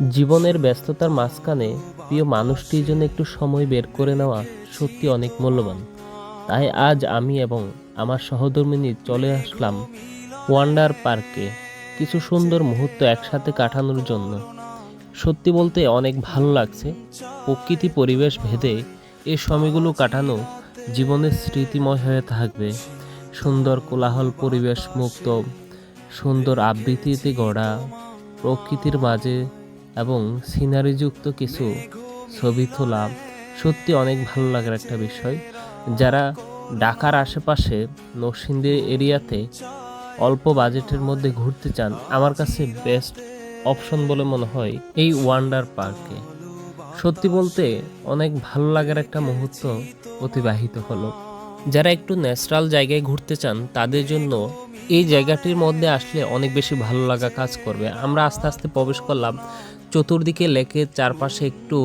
জীবনের ব্যস্ততার মাঝখানে প্রিয় মানুষটির জন্য একটু সময় বের করে নেওয়া সত্যি অনেক মূল্যবান। তাই আজ আমি এবং আমার সহধর্মিণী চলে আসলাম ওয়ান্ডার পার্কে কিছু সুন্দর মুহূর্ত একসাথে কাটানোর জন্য। সত্যি বলতে অনেক ভালো লাগছে। প্রকৃতি পরিবেশ ভেদে এই সময়গুলো কাটানো জীবনের স্মৃতিময় হয়ে থাকবে। সুন্দর কোলাহল পরিবেশ মুক্ত, সুন্দর আবৃত্তিতে গড়া প্রকৃতির মাঝে এবং সিনারিযুক্ত কিছু ছবি তোলা সত্যি অনেক ভালো লাগার একটা বিষয়। যারা ঢাকার আশেপাশে নরসিংদী এরিয়াতে অল্প বাজেটের মধ্যে ঘুরতে চান, আমার কাছে বেস্ট অপশন বলে মনে হয় এই ওয়ান্ডার পার্কে। সত্যি বলতে অনেক ভালো লাগার একটা মুহূর্ত অতিবাহিত হলো। যারা একটু ন্যাচারাল জায়গায় ঘুরতে চান তাদের জন্য এই জায়গাটির মধ্যে আসলে অনেক বেশি ভালো লাগা কাজ করবে। আমরা আস্তে আস্তে প্রবেশ করলাম, চতুর্দিকে লেকের চারপাশে একটু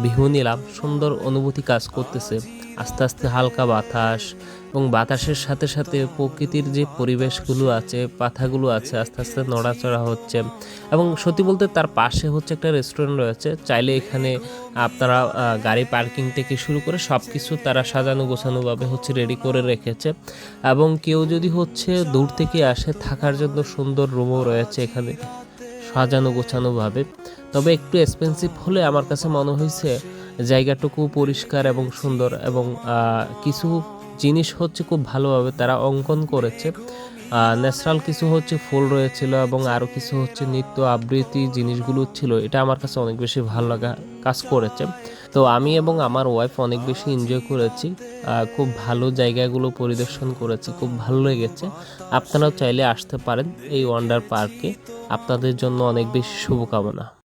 ভিউ নিলাম, সুন্দর অনুভূতি কাজ করতেছে। আস্তে আস্তে হালকা বাতাস এবং বাতাসের সাথে সাথে প্রকৃতির যে পরিবেশগুলো আছে, পাতাগুলো আছে, আস্তে আস্তে নড়াচড়া হচ্ছে। এবং সত্যি বলতে তার পাশে হচ্ছে একটা রেস্টুরেন্ট রয়েছে। চাইলে এখানে আপনারা গাড়ি পার্কিং থেকে শুরু করে সব কিছু তারা সাজানো গোছানোভাবে হচ্ছে রেডি করে রেখেছে। এবং কেউ যদি হচ্ছে দূর থেকে আসে, থাকার জন্য সুন্দর রুমও রয়েছে এখানে সাজানো গোছানোভাবে। তবে একটু এক্সপেন্সিভ হলে আমার কাছে মনে হয়েছে জায়গাটুকু পরিষ্কার এবং সুন্দর, এবং কিছু জিনিস হচ্ছে খুব ভালোভাবে তারা অঙ্কন করেছে। ন্যাচারাল কিছু হচ্ছে ফুল রয়েছিল এবং আরও কিছু হচ্ছে নৃত্য আবৃত্তি জিনিসগুলো ছিল। এটা আমার কাছে অনেক বেশি ভালো লাগা কাজ করেছে। তো আমি এবং আমার ওয়াইফ অনেক বেশি এনজয় করেছি। খুব ভালো জায়গাগুলো পরিদর্শন করেছি, খুব ভালো লেগেছে। আপনারাও চাইলে আসতে পারেন এই ওয়ান্ডার পার্কে। আপনাদের জন্য অনেক বেশি শুভকামনা।